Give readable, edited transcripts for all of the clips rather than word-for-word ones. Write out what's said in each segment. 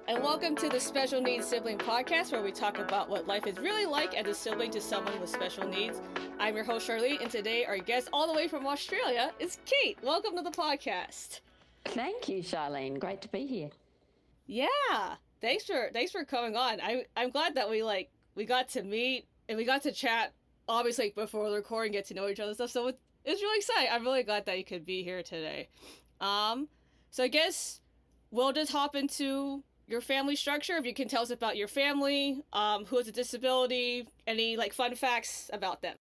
and welcome to the Special Needs Sibling Podcast, where we talk about what life is really like as a sibling to someone with special needs. I'm your host, Charlene, and today our guest all the way from Australia is Kate. Welcome to the podcast. Thank you, Charlene. Great to be here. Yeah, thanks for coming on. I'm glad that we got to meet and we got to chat, obviously before the recording, get to know each other and stuff. So it's really exciting. I'm really glad that you could be here today. So I guess we'll just hop into your family structure. If you can tell us about your family, who has a disability, any fun facts about them.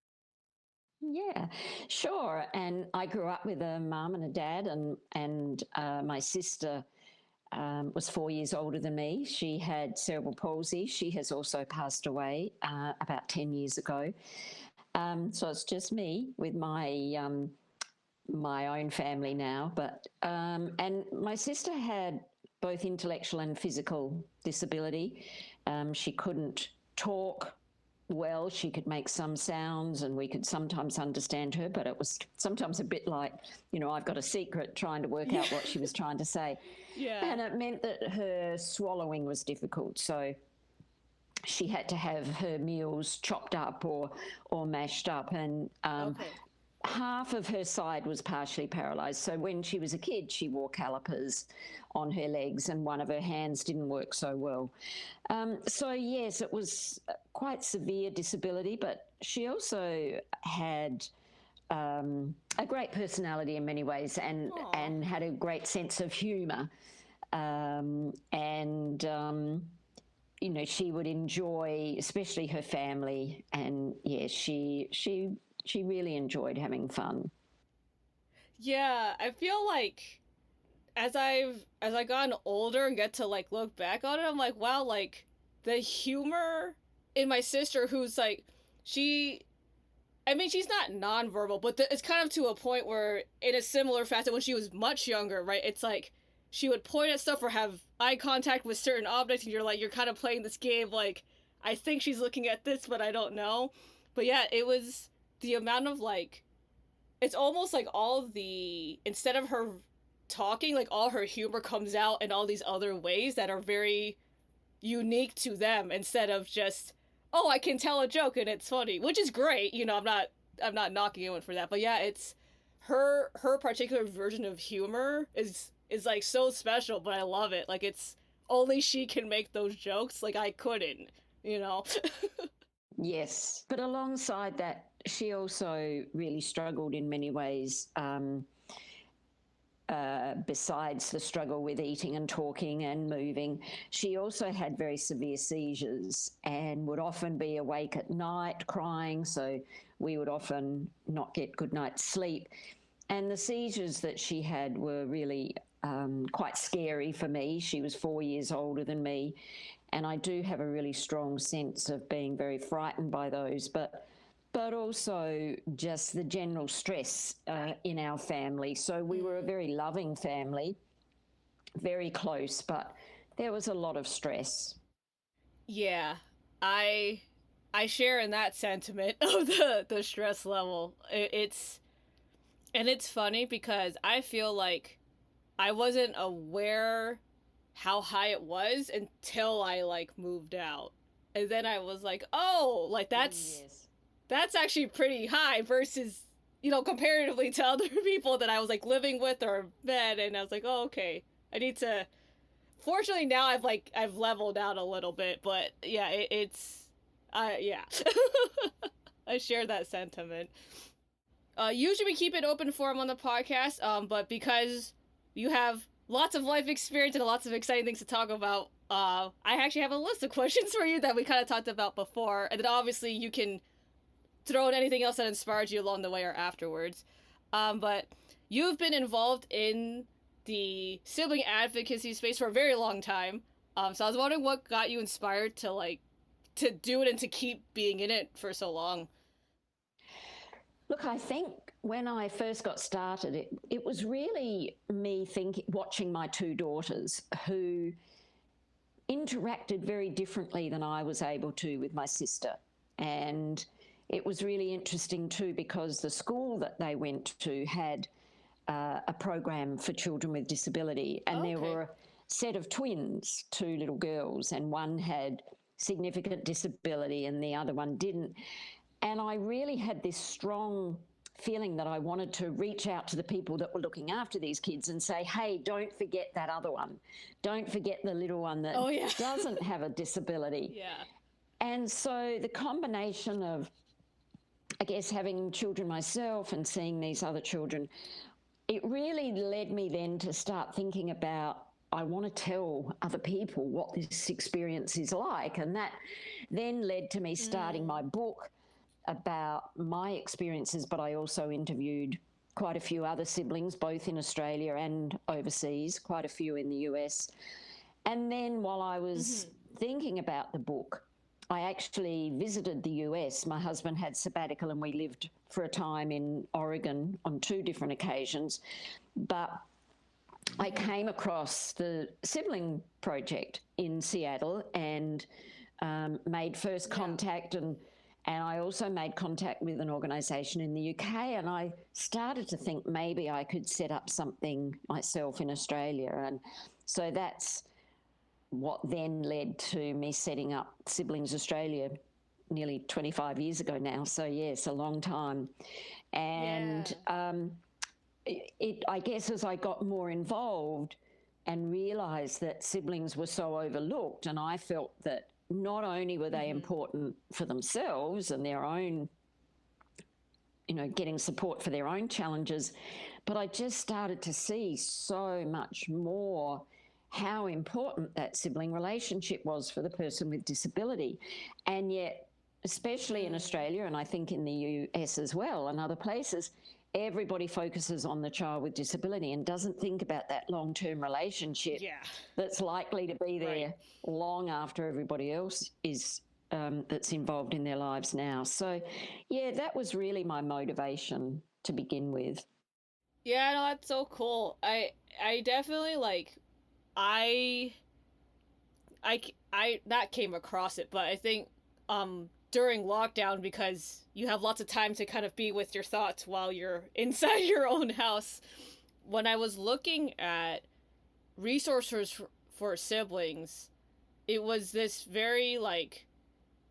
Yeah, sure. And I grew up with a mum and a dad, and my sister was 4 years older than me. She had cerebral palsy. She has also passed away about 10 years ago. So it's just me with my own family now. But and my sister had both intellectual and physical disability. She couldn't talk well. She could make some sounds and we could sometimes understand her, but it was sometimes a bit like, I've got a secret trying to work out what she was trying to say. Yeah. And it meant that her swallowing was difficult. So she had to have her meals chopped up or mashed up. And half of her side was partially paralysed. So when she was a kid, she wore calipers on her legs and one of her hands didn't work so well. So, yes, it was quite severe disability, but she also had a great personality in many ways and had a great sense of humour. She would enjoy, especially her family, and, she really enjoyed having fun. Yeah, I feel like as I've gotten older and get to look back on it, I'm like, wow, the humor in my sister, who's she's not nonverbal, but it's kind of to a point where, in a similar facet, when she was much younger, right? It's she would point at stuff or have eye contact with certain objects, and you're kind of playing this game I think she's looking at this, but I don't know. But yeah, it was the amount of it's almost instead of her talking, all her humor comes out in all these other ways that are very unique to them, instead of just, oh, I can tell a joke and it's funny, which is great. I'm not knocking anyone for that, but yeah, it's her particular version of humor is so special, but I love it. It's only she can make those jokes. I couldn't, Yes, but alongside that, she also really struggled in many ways, besides the struggle with eating and talking and moving. She also had very severe seizures and would often be awake at night crying, so we would often not get good night's sleep. And the seizures that she had were really quite scary for me. She was 4 years older than me, and I do have a really strong sense of being very frightened by those, but also just the general stress in our family. So we were a very loving family, very close, but there was a lot of stress. Yeah, I share in that sentiment of the stress level. It's funny because I feel like I wasn't aware how high it was until I moved out. And then I was like, oh, that's... Yes. That's actually pretty high versus, comparatively to other people that I was living with or met, and I was like, oh, okay, I need to. Fortunately, now I've leveled out a little bit, but yeah, yeah, I share that sentiment. Usually we keep it open forum on the podcast, but because you have lots of life experience and lots of exciting things to talk about, I actually have a list of questions for you that we kind of talked about before, and then obviously you can throw in anything else that inspired you along the way or afterwards. But you've been involved in the sibling advocacy space for a very long time. So I was wondering what got you inspired to do it and to keep being in it for so long. Look, I think when I first got started, it was really me watching my two daughters who interacted very differently than I was able to with my sister. And it was really interesting too, because the school that they went to had a program for children with disability, and set of twins, two little girls, and one had significant disability and the other one didn't. And I really had this strong feeling that I wanted to reach out to the people that were looking after these kids and say, hey, don't forget that other one. Don't forget the little one that doesn't have a disability. Yeah. And so the combination of, I guess, having children myself and seeing these other children, it really led me then to start thinking about, I want to tell other people what this experience is like. And that then led to me starting my book about my experiences, but I also interviewed quite a few other siblings, both in Australia and overseas, quite a few in the US. And then while I was thinking about the book, I actually visited the US. My husband had sabbatical and we lived for a time in Oregon on 2 different occasions. But I came across the Sibling Project in Seattle and made first contact, and I also made contact with an organisation in the UK, and I started to think maybe I could set up something myself in Australia. And so that's what then led to me setting up Siblings Australia nearly 25 years ago now. So yes, a long time. And I guess as I got more involved and realised that siblings were so overlooked, and I felt that not only were they important for themselves and their own, getting support for their own challenges, but I just started to see so much more how important that sibling relationship was for the person with disability. And yet, especially in Australia, and I think in the US as well and other places, everybody focuses on the child with disability and doesn't think about that long-term relationship that's likely to be there long after everybody else is that's involved in their lives now. So, yeah, that was really my motivation to begin with. Yeah, no, that's so cool. I definitely I not came across it, but I think during lockdown, because you have lots of time to kind of be with your thoughts while you're inside your own house, when I was looking at resources for siblings, it was this very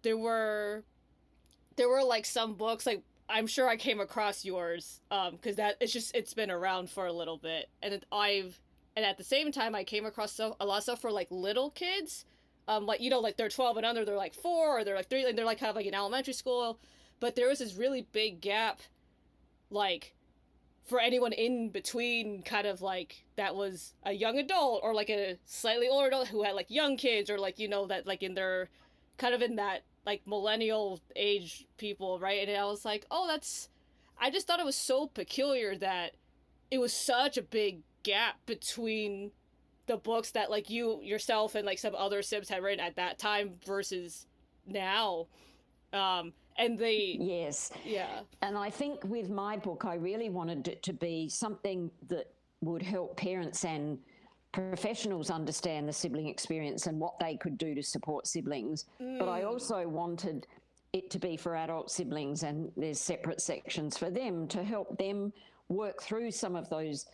there were some books, I'm sure I came across yours because it's been around for a little bit, and at the same time I came across a lot of stuff for little kids. They're 12 and under, they're 4, or they're 3, and they're kind of in elementary school. But there was this really big gap, for anyone in between, kind of that was a young adult or a slightly older adult who had young kids, or that in their kind of in that millennial age people, right? And I was I just thought it was so peculiar that it was such a big gap between the books that you yourself and some other sibs had written at that time versus now. And I think with my book I really wanted it to be something that would help parents and professionals understand the sibling experience and what they could do to support siblings. But I also wanted it to be for adult siblings, and there's separate sections for them to help them work through some of those,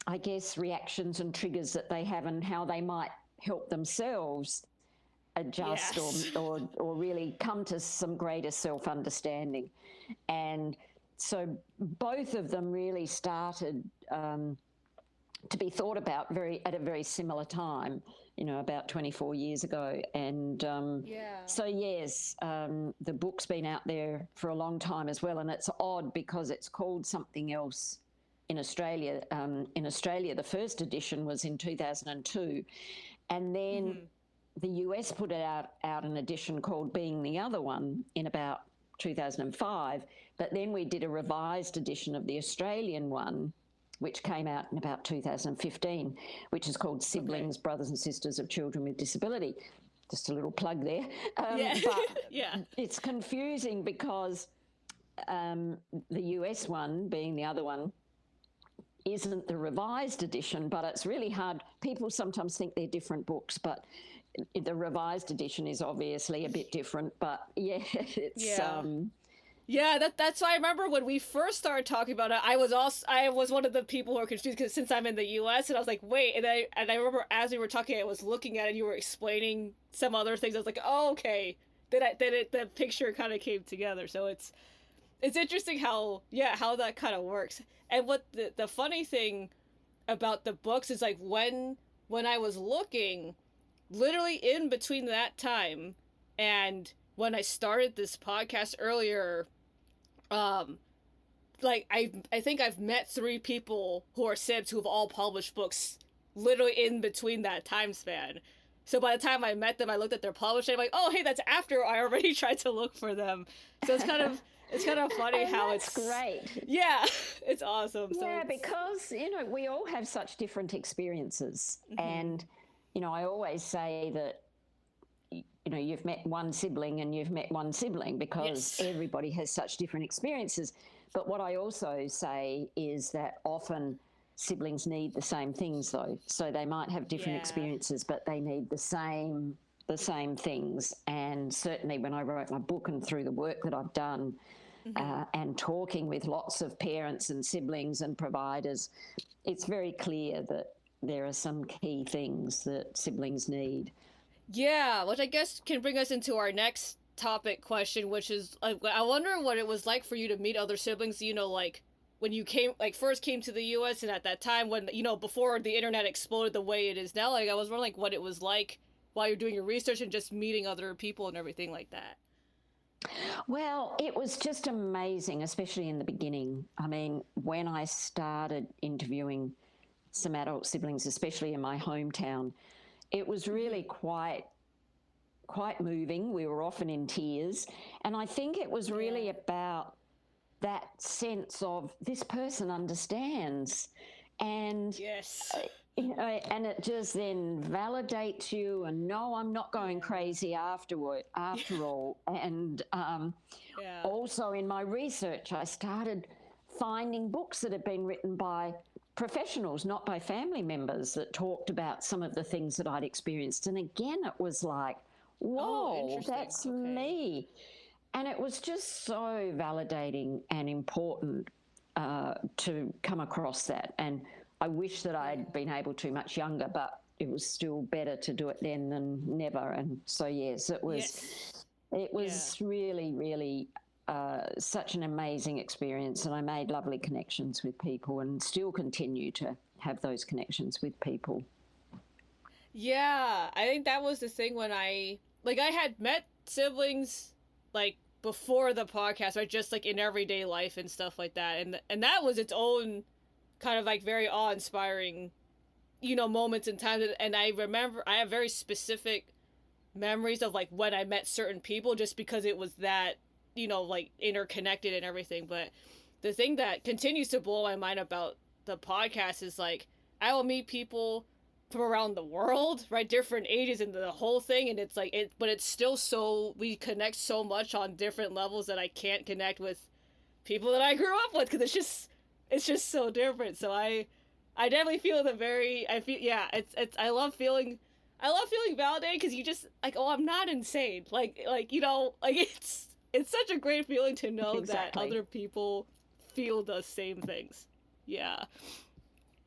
I guess, reactions and triggers that they have, and how they might help themselves adjust or really come to some greater self-understanding. And so both of them really started to be thought about at a very similar time, about 24 years ago. And so yes, the book's been out there for a long time as well, and it's odd because it's called something else in Australia. In Australia, the first edition was in 2002, and then the US put out an edition called Being the Other One in about 2005, but then we did a revised edition of the Australian one, which came out in about 2015, which is called Siblings, Brothers and Sisters of Children with Disability. Just a little plug there. But it's confusing because the US one, Being the Other One, isn't the revised edition, but it's really hard. People sometimes think they're different books, but the revised edition is obviously a bit different. But it's Yeah, that's why I remember when we first started talking about it. I was one of the people who were confused because since I'm in the U.S. and I was like, wait, and I remember as we were talking, I was looking at it, and you were explaining some other things. I was like, oh, okay. The picture kind of came together. So it's interesting how that kind of works. And what the funny thing about the books is like when I was looking, literally in between that time and when I started this podcast earlier, um, like I think I've met 3 people who are Sibs who have all published books literally in between that time span. So by the time I met them, I looked at their publishing. I'm like, oh, hey, that's after I already tried to look for them. So it's kind of funny And how that's it's great. yeah, it's awesome. Yeah, So because, we all have such different experiences. And, I always say that, you've met one sibling and you've met one sibling because yes, everybody has such different experiences. But what I also say is that often siblings need the same things, though. So they might have different yeah, experiences, but they need the same things. And certainly when I wrote my book and through the work that I've done, and talking with lots of parents and siblings and providers, it's very clear that there are some key things that siblings need. yeah. Which I guess can bring us into our next topic question, which is like, I wonder what it was like for you to meet other siblings. Like when you first came to the U.S. and at that time when before the internet exploded the way it is now. Like I was wondering like what it was like while you're doing your research and just meeting other people and everything like that. Well, it was just amazing, especially in the beginning. I mean, when I started interviewing some adult siblings, especially in my hometown, it was really quite moving. We were often in tears. And I think it was really Yeah. about that sense of this person understands. And, Yes. and it just then validates you. And no, I'm not going Yeah. crazy after all. And Yeah. also in my research, I started finding books that had been written by professionals, not by family members, that talked about some of the things that I'd experienced. And again, it was like, Oh, whoa, interesting. that's Okay. me. And it was just so validating and important to come across that. And I wish that Yeah. I'd been able to much younger, but it was still better to do it then than never. And so, yes, it was, Yes. it Yeah. was really, really such an amazing experience. And I made lovely connections with people and still continue to have those connections with people. Yeah, I think that was the thing when I had met siblings like before the podcast, right? Just like in everyday life and stuff like that, and that was its own kind of like very awe-inspiring, moments in time. And I remember I have very specific memories of like when I met certain people, just because it was that like interconnected and everything. But the thing that continues to blow my mind about the podcast is like I will meet people from around the world, right? Different ages and the whole thing, and it's like but it's still so we connect so much on different levels that I can't connect with people that I grew up with because it's just so different. So I definitely feel I feel yeah, it's I love feeling validated because you just like, oh, I'm not insane. Like it's such a great feeling to know that Exactly. other people feel the same things. Yeah.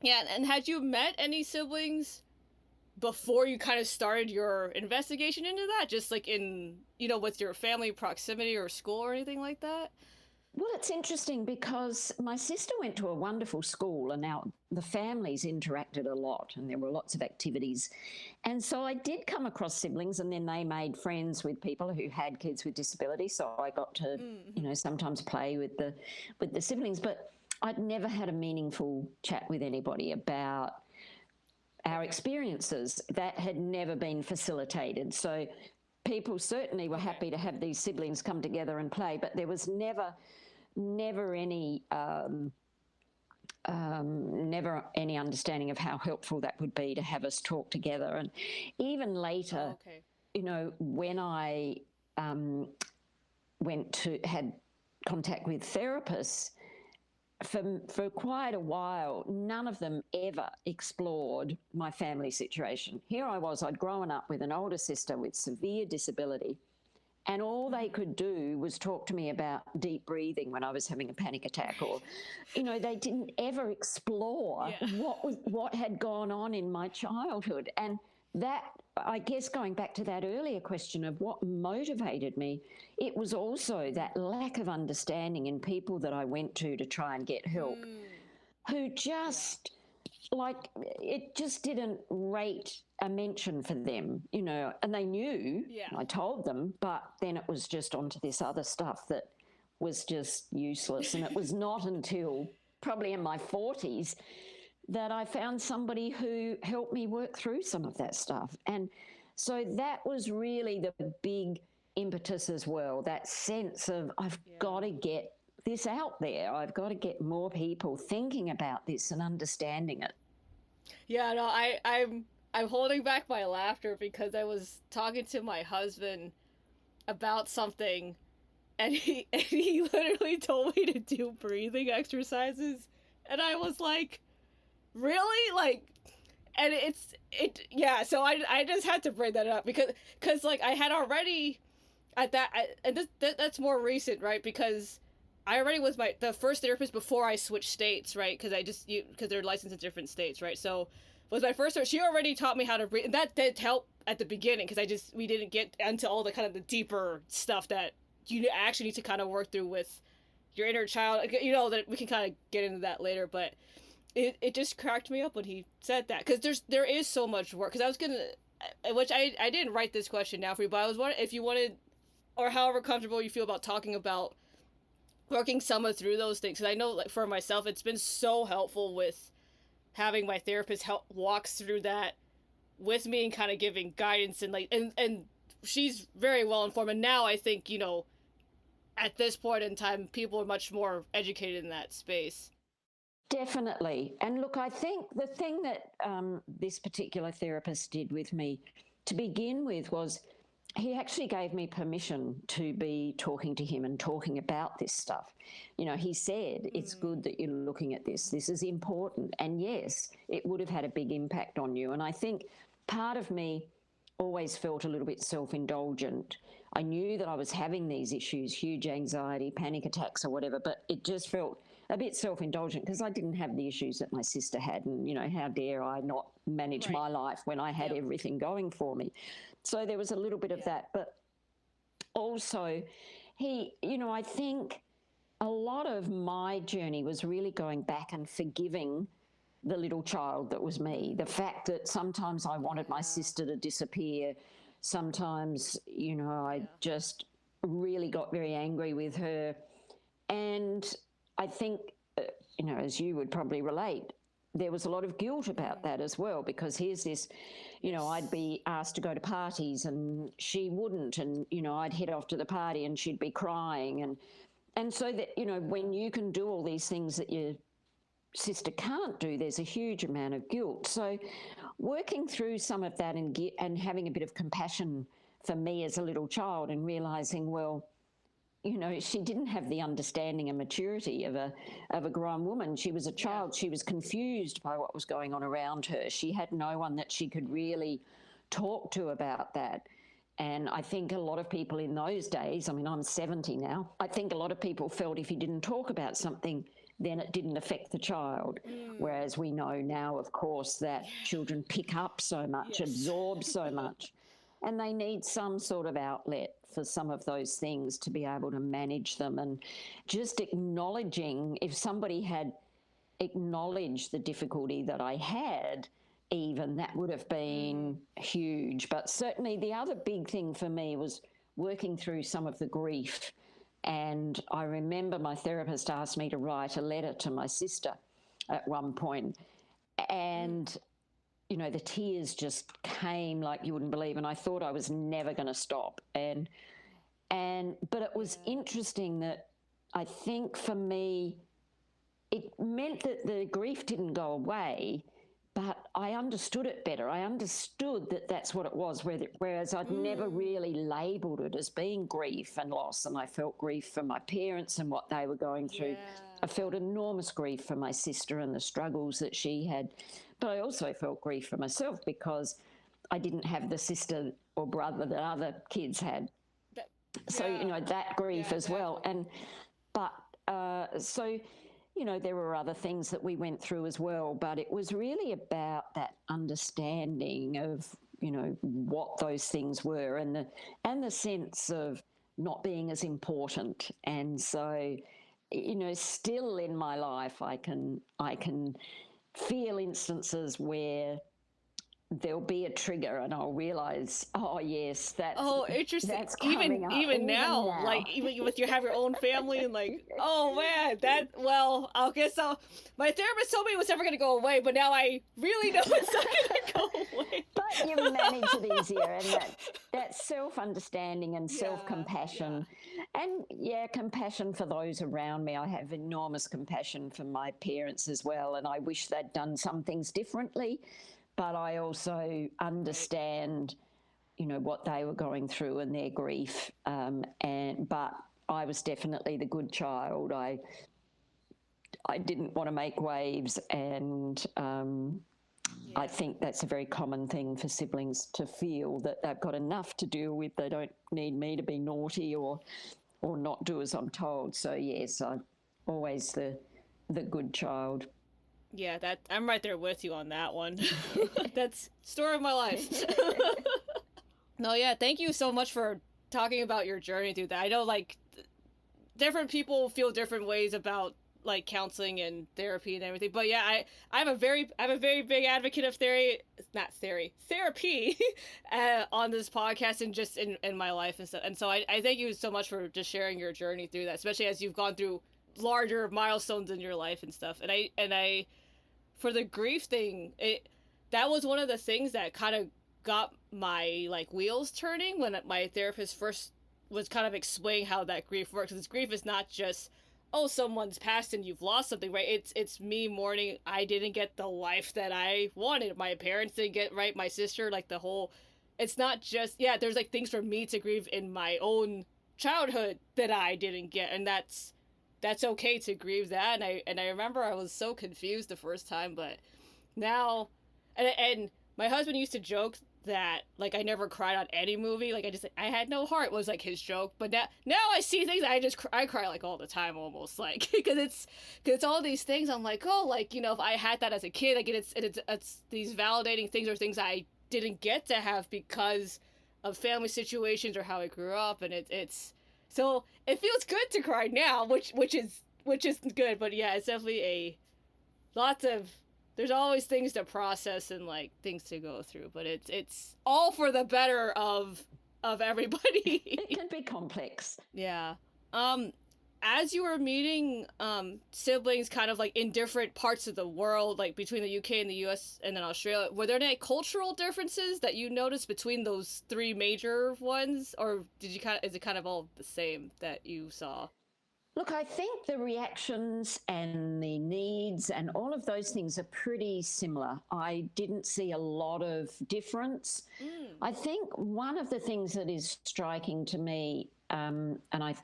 Yeah, and had you met any siblings before you kind of started your investigation into that? Just like in, with your family proximity or school or anything like that? Well, it's interesting because my sister went to a wonderful school and now the families interacted a lot and there were lots of activities. And so I did come across siblings and then they made friends with people who had kids with disabilities. So I got to, Mm-hmm. sometimes play with the siblings, but I'd never had a meaningful chat with anybody about our Okay. experiences. That had never been facilitated. So people certainly were Okay. happy to have these siblings come together and play, but there was never any never any understanding of how helpful that would be to have us talk together. And even Oh, later, okay. when I had contact with therapists, for quite a while, none of them ever explored my family situation. Here I was, I'd grown up with an older sister with severe disability, And all they could do was talk to me about deep breathing when I was having a panic attack, or, they didn't ever explore what had gone on in my childhood. And that, I guess, going back to that earlier question of what motivated me, it was also that lack of understanding in people that I went to try and get help, who just like, it just didn't rate a mention for them, and they knew. I told them, but then it was just onto this other stuff that was just useless. And it was not until probably in my 40s that I found somebody who helped me work through some of that stuff. And so that was really the big impetus as well, that sense of I've got to get this out there. I've got to get more people thinking about this and understanding it. Yeah, no, I'm holding back my laughter because I was talking to my husband about something, and he literally told me to do breathing exercises, and I was like, really? Like, and so I just had to bring that up because like I had already at that, and that's more recent, right? Because I already was the first therapist before I switched states, right? Because they're licensed in different states, right? So was my first. She already taught me how to breathe, and that did help at the beginning because we didn't get into all the kind of the deeper stuff that you actually need to kind of work through with your inner child. That we can kind of get into that later, but it just cracked me up when he said that because there is so much work. Because I was gonna, which I didn't write this question down for you, but I was wondering if you wanted, or however comfortable you feel about talking about working someone through those things. Because I know, like, for myself, it's been so helpful with having my therapist help walks through that with me and kind of giving guidance and she's very well informed. And now I think, at this point in time, people are much more educated in that space. Definitely. And look, I think the thing that this particular therapist did with me to begin with was he actually gave me permission to be talking to him and talking about this stuff. He said, it's good that you're looking at this. This is important. And yes, it would have had a big impact on you. And I think part of me always felt a little bit self-indulgent. I knew that I was having these issues, huge anxiety, panic attacks or whatever, but it just felt a bit self-indulgent because I didn't have the issues that my sister had. And, how dare I not manage my life when I had everything going for me. So there was a little bit of that. But also I think a lot of my journey was really going back and forgiving the little child that was me. The fact that sometimes I wanted my sister to disappear. Sometimes, I just really got very angry with her. And I think, as you would probably relate, there was a lot of guilt about that as well, because here's this, I'd be asked to go to parties and she wouldn't, and, I'd head off to the party and she'd be crying. And so that, when you can do all these things that your sister can't do, there's a huge amount of guilt. So working through some of that and having a bit of compassion for me as a little child and realizing, well, she didn't have the understanding and maturity of a grown woman. She was a child. She was confused by what was going on around her. She had no one that she could really talk to about that. And I think a lot of people in those days, I'm 70 now, I think a lot of people felt if you didn't talk about something, then it didn't affect the child. Whereas we know now, of course, that children pick up so much, absorb so much, and they need some sort of outlet for some of those things to be able to manage them. And just acknowledging, if somebody had acknowledged the difficulty that I had, even that would have been huge. But certainly the other big thing for me was working through some of the grief. And I remember my therapist asked me to write a letter to my sister at one point. And the tears just came like you wouldn't believe, and I thought I was never going to stop. But it was interesting that I think for me, it meant that the grief didn't go away, but I understood it better. I understood that that's what it was, whereas I'd never really labelled it as being grief and loss. And I felt grief for my parents and what they were going through. Yeah. I felt enormous grief for my sister and the struggles that she had. But I also felt grief for myself because I didn't have the sister or brother that other kids had. So, that grief as well. But so, there were other things that we went through as well, but it was really about that understanding of, what those things were, and the sense of not being as important. And so, still in my life, I can feel instances where there'll be a trigger and I'll realize, oh yes, that's interesting. That's coming up. Even now, like even with you have your own family and like, oh man, I guess my therapist told me it was never gonna go away, but now I really know it's not gonna go away. But you manage it easier, and that self-understanding and self-compassion, and compassion for those around me. I have enormous compassion for my parents as well, and I wish they'd done some things differently. But I also understand, what they were going through and their grief. But I was definitely the good child. I didn't want to make waves, and I think that's a very common thing for siblings to feel, that they've got enough to deal with. They don't need me to be naughty or not do as I'm told. So yes, I'm always the good child. Yeah, I'm right there with you on that one. That's story of my life. No, yeah, thank you so much for talking about your journey through that. I know, like, different people feel different ways about, like, counseling and therapy and everything. But yeah, I'm a very big advocate of therapy on this podcast and just in my life and stuff. And so I thank you so much for just sharing your journey through that, especially as you've gone through larger milestones in your life and stuff. And I for the grief thing, that was one of the things that kind of got my, like, wheels turning when my therapist first was kind of explaining how that grief works. Because grief is not just, oh, someone's passed and you've lost something, right? It's me mourning, I didn't get the life that I wanted. My parents didn't get, right? My sister, like, it's not just, there's, like, things for me to grieve in my own childhood that I didn't get. And that's okay to grieve that. And I remember I was so confused the first time, but now, and my husband used to joke that, like, I never cried on any movie. Like, I had no heart was, like, his joke. But now I see things, I cry, like, all the time almost, like, because it's all these things. I'm like, oh, like, if I had that as a kid, like, it's these validating things or things I didn't get to have because of family situations or how I grew up. And it's so it feels good to cry now, which is good. But yeah, it's definitely there's always things to process and, like, things to go through, but it's all for the better of everybody. It can be complex. Yeah. As you were meeting siblings kind of, like, in different parts of the world, like between the UK and the US and then Australia, were there any cultural differences that you noticed between those three major ones, or is it kind of all the same that you saw? Look, I think the reactions and the needs and all of those things are pretty similar. I didn't see a lot of difference. I think one of the things that is striking to me, in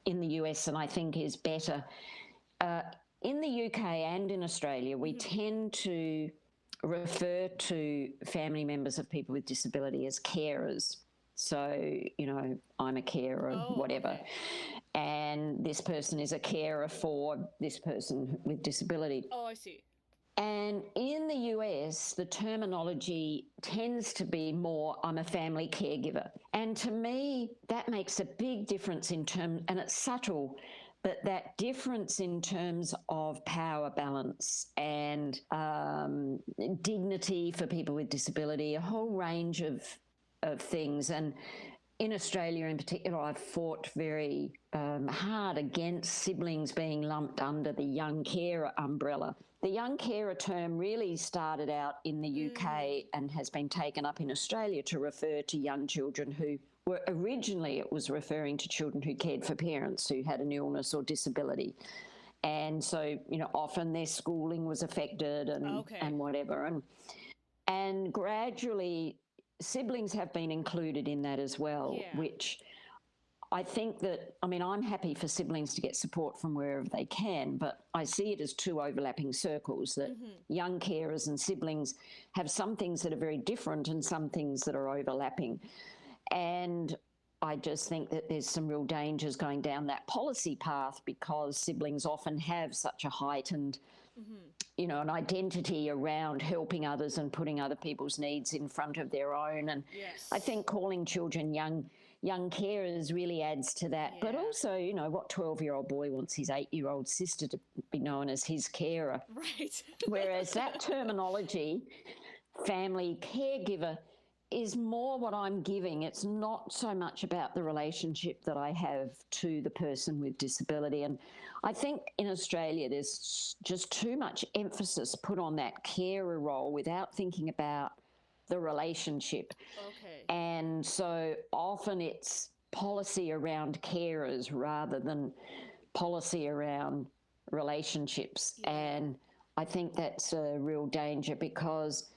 the US, and I think is better, in the UK and in Australia, we tend to refer to family members of people with disability as carers. So, I'm a carer, whatever. Okay. And this person is a carer for this person with disability. Oh, I see. And in the US, the terminology tends to be more, I'm a family caregiver. And to me, that makes a big difference and it's subtle, but that difference in terms of power balance and dignity for people with disability, a whole range of things. And in Australia in particular, I've fought very hard against siblings being lumped under the young carer umbrella. The young carer term really started out in the UK and has been taken up in Australia to refer to young children who were originally, it was referring to children who cared for parents who had an illness or disability. And so, often their schooling was affected and whatever. And gradually, siblings have been included in that as well, which I think that, I'm happy for siblings to get support from wherever they can, but I see it as two overlapping circles, that young carers and siblings have some things that are very different and some things that are overlapping. And I just think that there's some real dangers going down that policy path because siblings often have such a heightened, an identity around helping others and putting other people's needs in front of their own. And Yes. I think calling children young carers really adds to that. But also, what 12-year-old boy wants his 8-year-old sister to be known as his carer? Right. Whereas that terminology, family caregiver, is more what I'm giving. It's not so much about the relationship that I have to the person with disability. And I think in Australia, there's just too much emphasis put on that carer role without thinking about the relationship. Okay. And so often it's policy around carers rather than policy around relationships. Yeah. And I think that's a real danger because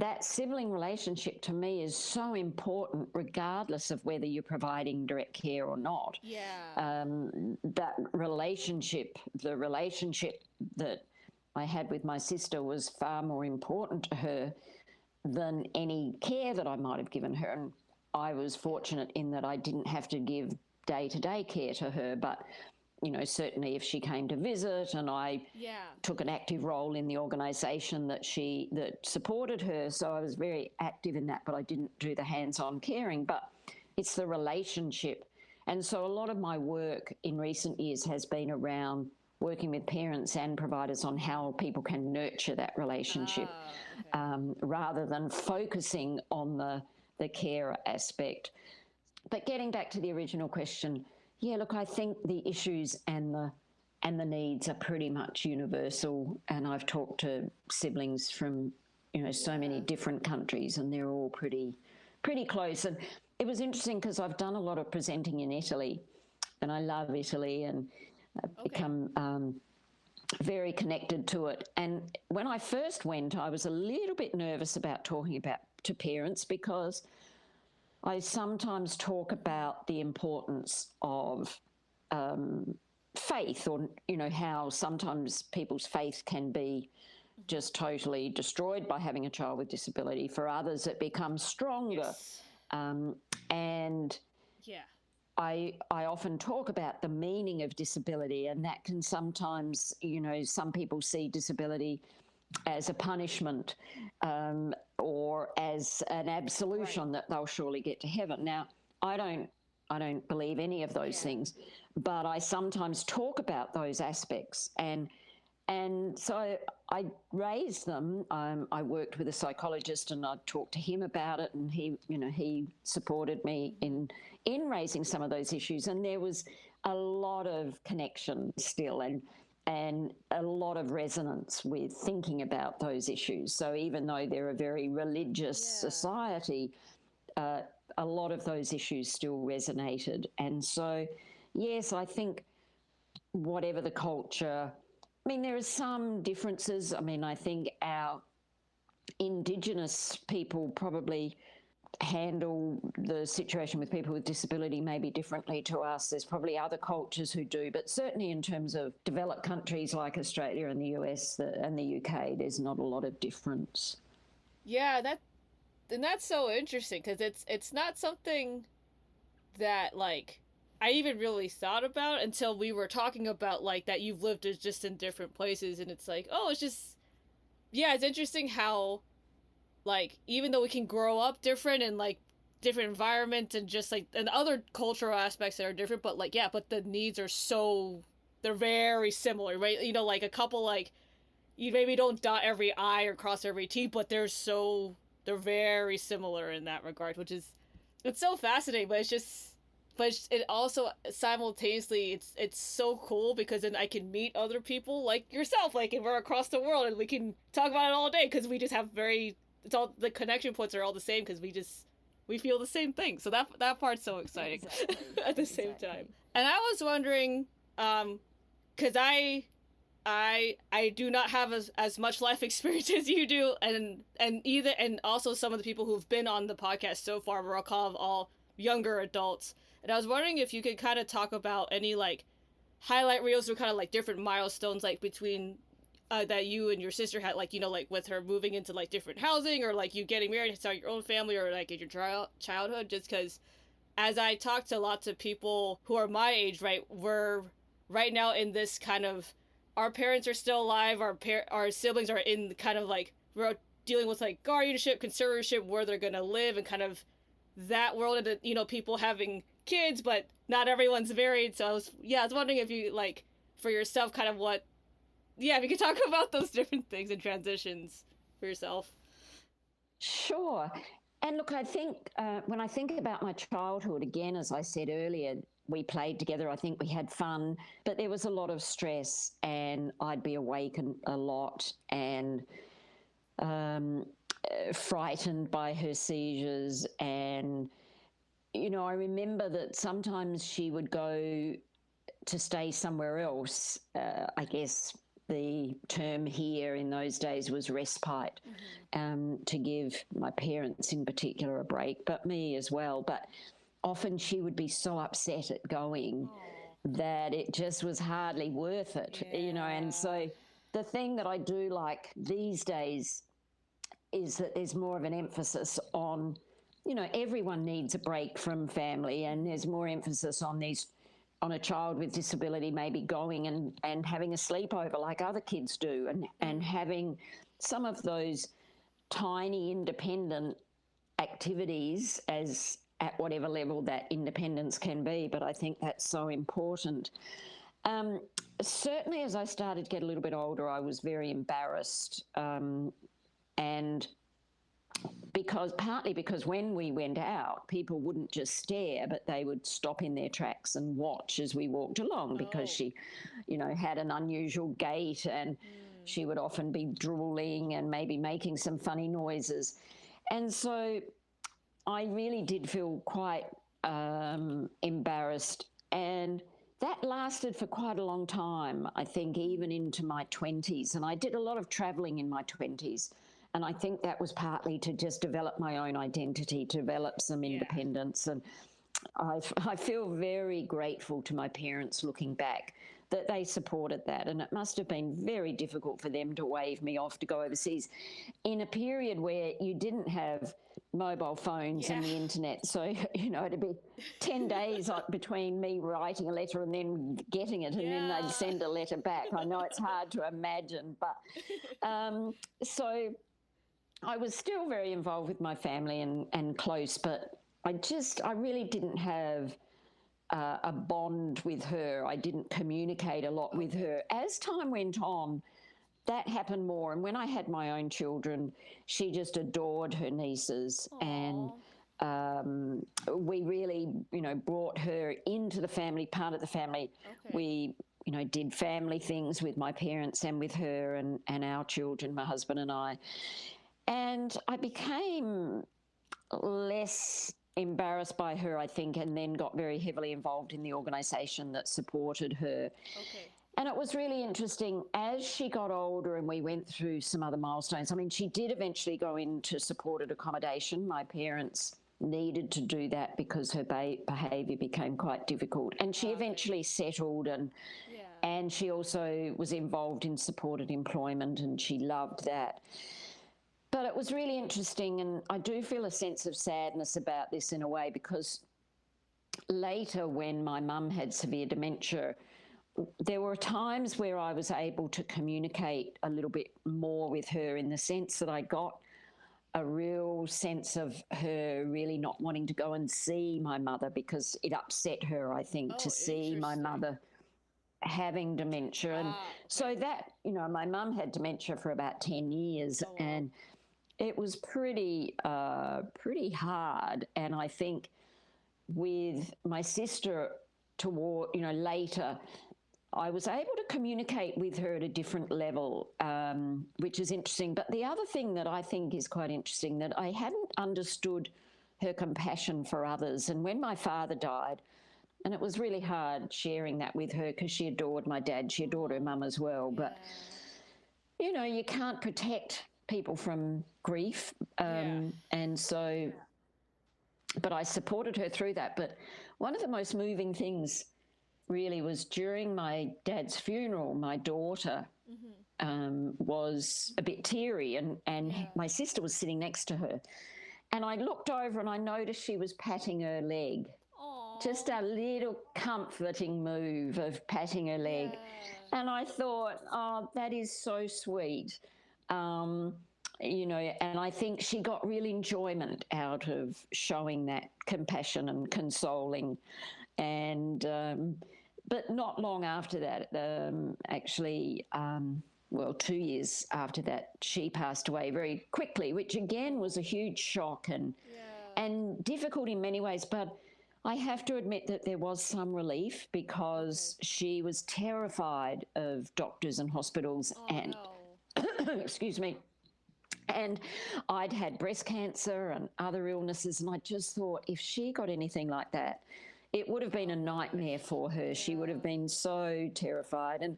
that sibling relationship to me is so important regardless of whether you're providing direct care or not. Yeah. That relationship, the relationship that I had with my sister was far more important to her than any care that I might have given her. And I was fortunate in that I didn't have to give day-to-day care to her, but certainly if she came to visit and I took an active role in the organisation that supported her. So I was very active in that, but I didn't do the hands-on caring. But it's the relationship. And so a lot of my work in recent years has been around working with parents and providers on how people can nurture that relationship rather than focusing on the care aspect. But getting back to the original question, look, I think the issues and the needs are pretty much universal. And I've talked to siblings from, so many different countries, and they're all pretty close. And it was interesting because I've done a lot of presenting in Italy, and I love Italy, and I've become very connected to it. And when I first went, I was a little bit nervous about talking to parents because I sometimes talk about the importance of faith, or, how sometimes people's faith can be just totally destroyed by having a child with disability. For others, it becomes stronger. Yes. And I often talk about the meaning of disability, and that can sometimes, some people see disability as a punishment or as an absolution that they'll surely get to heaven. Now, I don't believe any of those things, but I sometimes talk about those aspects, and so I raised them. I worked with a psychologist, and I talked to him about it, and he supported me in raising some of those issues, and there was a lot of connection still, and a lot of resonance with thinking about those issues. So even though they're a very religious society, a lot of those issues still resonated. And so, yes, I think whatever the culture, there are some differences. I think our Indigenous people probably handle the situation with people with disability maybe differently to us. There's probably other cultures who do, but certainly in terms of developed countries like Australia and the US and the UK, there's not a lot of difference. Yeah, that's so interesting because it's not something that I even really thought about until we were talking about that you've lived just in different places, and it's it's just it's interesting how even though we can grow up different and different environments and just and other cultural aspects that are different, but but the needs are they're very similar, right? A couple you maybe don't dot every I or cross every T, but they're very similar in that regard, which is it's so fascinating. But it also simultaneously it's so cool because then I can meet other people like yourself, and we're across the world, and we can talk about it all day because we just have it's all the connection points are all the same because we feel the same thing. So that part's so exciting at the same time. And I was wondering, because I do not have as much life experience as you do, and also some of the people who've been on the podcast so far were all younger adults. And I was wondering if you could kind of talk about any highlight reels or kind of different milestones between that you and your sister had, with her moving into different housing, or you getting married, start your own family, or in your childhood, just because as I talk to lots of people who are my age, right, we're right now in this kind of, our parents are still alive, our siblings are in kind of like, we're dealing with like guardianship, conservatorship, where they're gonna live, and kind of that world of, you know, people having kids, but not everyone's married. So I was wondering if you like for yourself, kind of what, if you could talk about those different things and transitions for yourself. Sure. And look, I think when I think about my childhood, again, as I said earlier, we played together. I think we had fun, but there was a lot of stress, and I'd be awake a lot and frightened by her seizures. And, you know, I remember that sometimes she would go to stay somewhere else. I guess the term here in those days was respite, to give my parents in particular a break, but me as well. But often she would be so upset at going that it just was hardly worth it, you know. And so the thing that I do like these days is that there's more of an emphasis on, you know, everyone needs a break from family, and there's more emphasis on a child with disability maybe going and having a sleepover like other kids do, and having some of those tiny independent activities as at whatever level that independence can be. But I think that's so important. Certainly as I started to get a little bit older, I was very embarrassed, and partly because when we went out, people wouldn't just stare, but they would stop in their tracks and watch as we walked along, because she, you know, had an unusual gait, and she would often be drooling and maybe making some funny noises. And so I really did feel quite embarrassed, and that lasted for quite a long time, I think, even into my 20s. And I did a lot of traveling in my 20s. And I think that was partly to just develop my own identity, to develop some independence. And I feel very grateful to my parents looking back that they supported that. And it must have been very difficult for them to wave me off to go overseas in a period where you didn't have mobile phones and the internet. So, you know, it'd be 10 days between me writing a letter and then getting it, and then they'd send a letter back. I know it's hard to imagine, but so I was still very involved with my family and close, but I really didn't have a bond with her. I didn't communicate a lot with her. As time went on, that happened more. And when I had my own children, she just adored her nieces. And we really, you know, brought her into the family, part of the family. We, you know, did family things with my parents and with her and our children, my husband and I. And I became less embarrassed by her, I think, and then got very heavily involved in the organisation that supported her. And it was really interesting as she got older and we went through some other milestones. I mean, she did eventually go into supported accommodation. My parents needed to do that because her behaviour became quite difficult. And she eventually settled, and she also was involved in supported employment, and she loved that. But it was really interesting, and I do feel a sense of sadness about this in a way, because later when my mum had severe dementia, there were times where I was able to communicate a little bit more with her, in the sense that I got a real sense of her really not wanting to go and see my mother, because it upset her, I think, to see my mother having dementia. And so that, you know, my mum had dementia for about 10 years, and it was pretty hard. And I think with my sister later, I was able to communicate with her at a different level, which is interesting. But the other thing that I think is quite interesting, that I hadn't understood her compassion for others. And when my father died, and it was really hard sharing that with her, because she adored my dad, she adored her mum as well. But, you know, you can't protect people from grief. And so, but I supported her through that. But one of the most moving things really was during my dad's funeral, my daughter was a bit teary, and my sister was sitting next to her. And I looked over and I noticed she was patting her leg. just a little comforting move of patting her leg. Yeah. And I thought, oh, that is so sweet. Um, and I think she got real enjoyment out of showing that compassion and consoling. And, but not long after that, actually, well, 2 years after that, she passed away very quickly, which again was a huge shock and difficult in many ways. But I have to admit that there was some relief because she was terrified of doctors and hospitals and, excuse me, and I'd had breast cancer and other illnesses. And I just thought if she got anything like that, it would have been a nightmare for her. She would have been so terrified. And,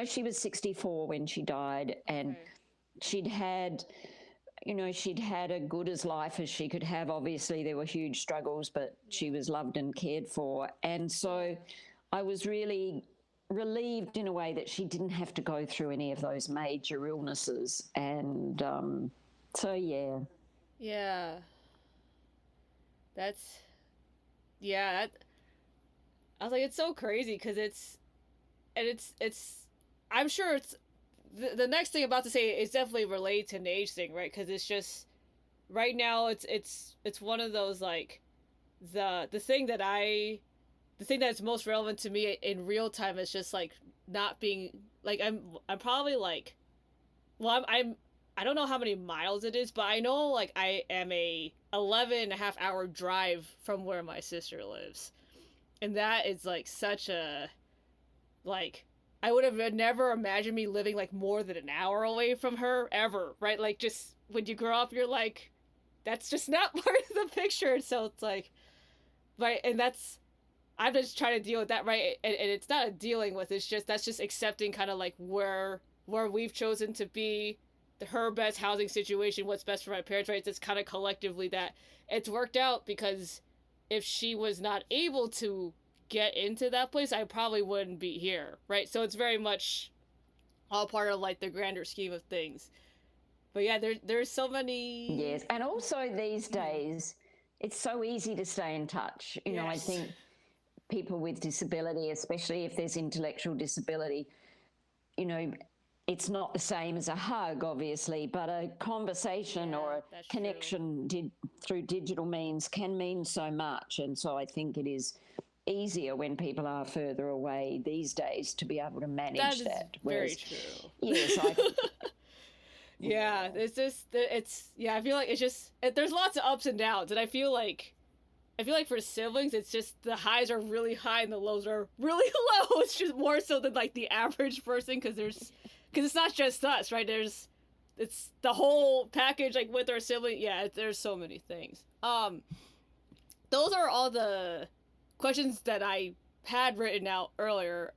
she was 64 when she died, and she'd had a good as life as she could have. Obviously, there were huge struggles, but she was loved and cared for. And so I was really relieved in a way that she didn't have to go through any of those major illnesses. And so, yeah. Yeah. That's, I was like, it's so crazy because it's I'm sure it's, the next thing I'm about to say is definitely related to an age thing, right? Because it's just, right now it's one of those, like, the thing that's most relevant to me in real time is just, like, not being, like, I'm probably, like, well, I don't know how many miles it is, but I know, like, I am a 11.5 hour drive from where my sister lives. And that is, like, such a, like, I would have never imagined me living, like, more than an hour away from her, ever, right? Like, just, when you grow up, you're like, that's just not part of the picture, so it's like, right, and I'm just trying to deal with that, right, and it's not a dealing with, that's just accepting kind of, like, where we've chosen to be, her best housing situation, what's best for my parents, right? It's kind of collectively that it's worked out, because if she was not able to get into that place, I probably wouldn't be here, right? So it's very much all part of, like, the grander scheme of things. But yeah, there's so many. Yes, and also these days, it's so easy to stay in touch. I think people with disability, especially if there's intellectual disability, it's not the same as a hug, obviously, but a conversation or a connection through digital means can mean so much. And so I think it is easier when people are further away these days to be able to manage that. Very true. Yes, yeah, it's just, I feel like it's just, there's lots of ups and downs, and I feel like for siblings, it's just the highs are really high and the lows are really low. It's just more so than, like, the average person, because it's not just us, right? It's the whole package, like, with our sibling. Yeah, there's so many things. Those are all the questions that I had written out earlier.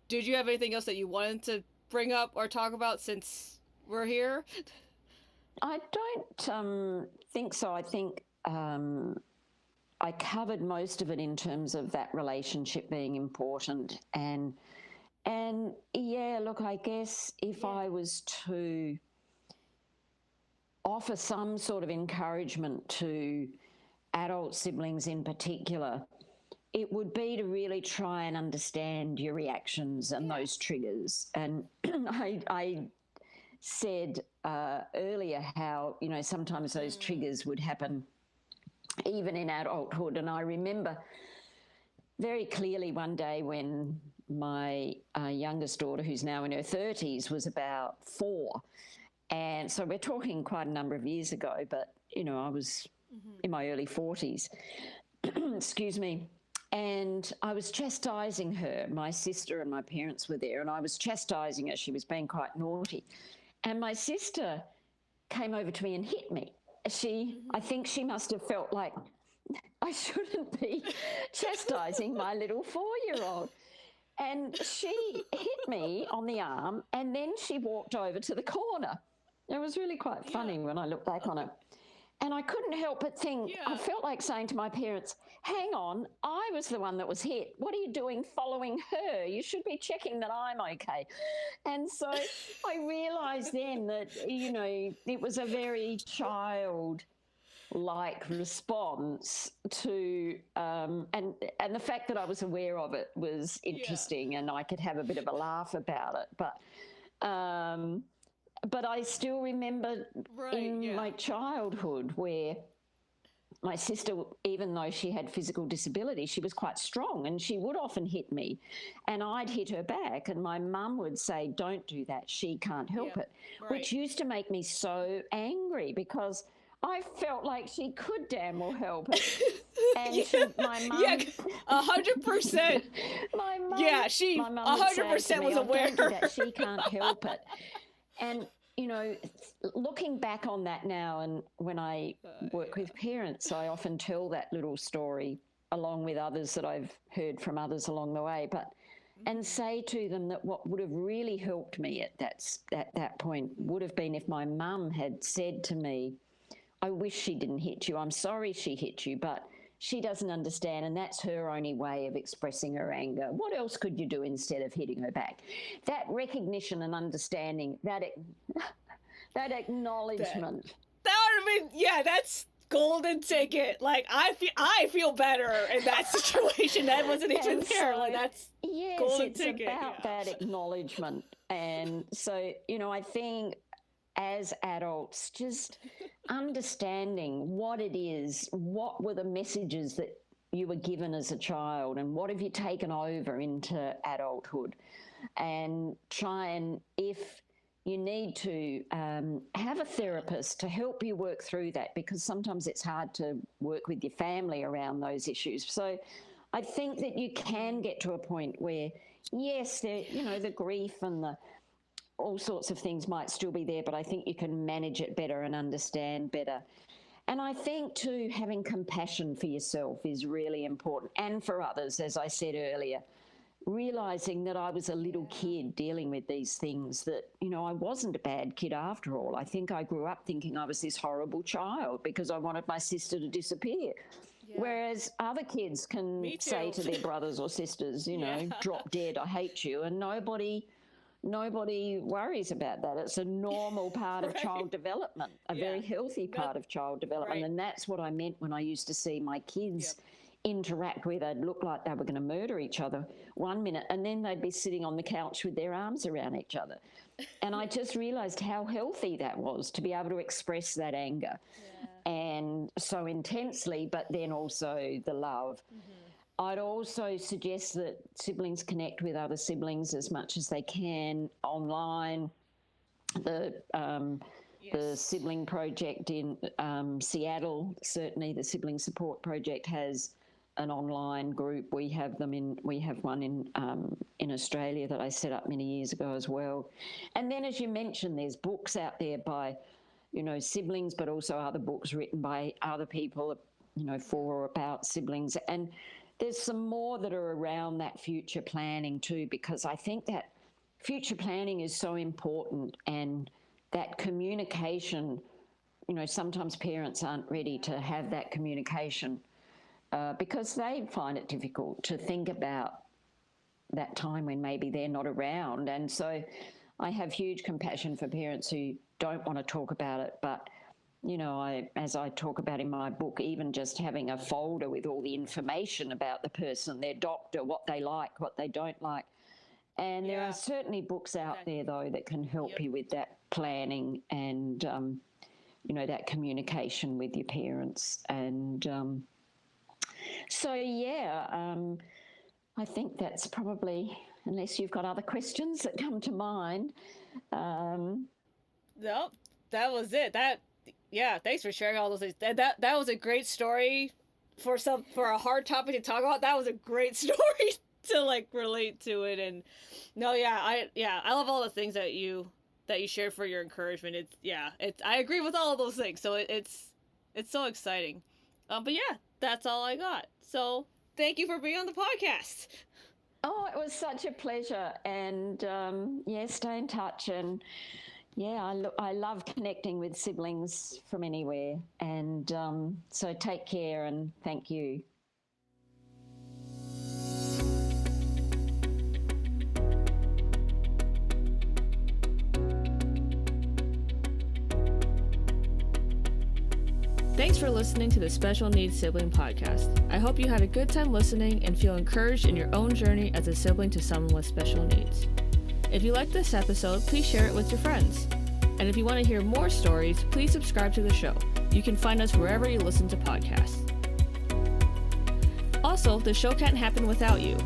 Did you have anything else that you wanted to bring up or talk about since we're here? I don't think so. I think I covered most of it in terms of that relationship being important. And yeah, look, I guess if I was to offer some sort of encouragement to adult siblings in particular, it would be to really try and understand your reactions and those triggers. And I said earlier how, sometimes those triggers would happen even in adulthood. And I remember very clearly one day when my youngest daughter, who's now in her 30s, was about 4. And so we're talking quite a number of years ago, but, I was in my early 40s. Excuse me. And I was chastising her. My sister and my parents were there, and I was chastising her. She was being quite naughty. And my sister came over to me and hit me. I think she must have felt like I shouldn't be chastising my little 4-year-old. And she hit me on the arm, and then she walked over to the corner. It was really quite funny when I look back on it. And I couldn't help but think, I felt like saying to my parents, hang on, I was the one that was hit. What are you doing following her? You should be checking that I'm okay. And so I realised then that, it was a very child like response to and the fact that I was aware of it was interesting, and I could have a bit of a laugh about it. But I still remember in my childhood where my sister, even though she had physical disability, she was quite strong, and she would often hit me, and I'd hit her back, and my mum would say, "Don't do that, she can't help it," which used to make me so angry because I felt like she could damn well help it. And my mum, 100%. My mum, she my mum 100% was aware. Don't do that, she can't help it. And you know, looking back on that now, and when I work with parents, I often tell that little story along with others that I've heard from others along the way, and say to them that what would have really helped me at that point would have been if my mum had said to me, "I wish she didn't hit you. I'm sorry she hit you, but she doesn't understand, and that's her only way of expressing her anger. What else could you do instead of hitting her back?" That recognition and understanding, that acknowledgement. That would have been, that's golden ticket. Like, I feel better in that situation. That wasn't even there. Like, that's golden ticket. It's about that acknowledgement. And so, you know, I think as adults, just understanding what it is, what were the messages that you were given as a child, and what have you taken over into adulthood, and try and, if you need to, have a therapist to help you work through that, because sometimes it's hard to work with your family around those issues. So I think that you can get to a point where, yes, the grief and the all sorts of things might still be there, but I think you can manage it better and understand better. And I think, too, having compassion for yourself is really important, and for others, as I said earlier, realising that I was a little kid dealing with these things, that, you know, I wasn't a bad kid after all. I think I grew up thinking I was this horrible child because I wanted my sister to disappear. Yeah. Whereas other kids can say to their brothers or sisters, you know, "Drop dead, I hate you," and nobody worries about that. It's a normal part of child development, a very healthy part of child development. And that's what I meant when I used to see my kids interact where they'd look like they were going to murder each other one minute, and then they'd be sitting on the couch with their arms around each other. And I just realised how healthy that was, to be able to express that anger and so intensely, but then also the love. I'd also suggest that siblings connect with other siblings as much as they can online. The Sibling Project in Seattle, certainly the Sibling Support Project, has an online group. We have one in Australia that I set up many years ago as well. And then, as you mentioned, there's books out there by, you know, siblings, but also other books written by other people, you know, for or about siblings. And there's some more that are around that future planning too, because I think that future planning is so important, and that communication, you know, sometimes parents aren't ready to have that communication because they find it difficult to think about that time when maybe they're not around. And so I have huge compassion for parents who don't want to talk about it, but you know, as I talk about in my book, even just having a folder with all the information about the person, their doctor, what they like, what they don't like. And there are certainly books out there, though, that can help you with that planning and, you know, that communication with your parents. And I think that's probably, unless you've got other questions that come to mind. Nope, that was it. Thanks for sharing all those things. That was a great story for a hard topic to talk about. That was a great story to like relate to it. And I love all the things that you shared for your encouragement. I agree with all of those things. So it's so exciting. But that's all I got. So thank you for being on the podcast. Oh, it was such a pleasure. And stay in touch. And I love connecting with siblings from anywhere. And so take care and thank you. Thanks for listening to the Special Needs Sibling Podcast. I hope you had a good time listening and feel encouraged in your own journey as a sibling to someone with special needs. If you liked this episode, please share it with your friends. And if you want to hear more stories, please subscribe to the show. You can find us wherever you listen to podcasts. Also, the show can't happen without you.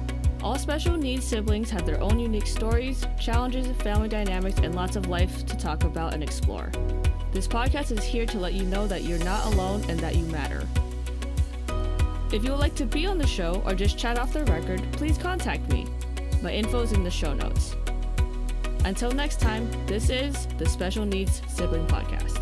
All special needs siblings have their own unique stories, challenges, family dynamics, and lots of life to talk about and explore. This podcast is here to let you know that you're not alone and that you matter. If you would like to be on the show or just chat off the record, please contact me. My info is in the show notes. Until next time, this is the Special Needs Sibling Podcast.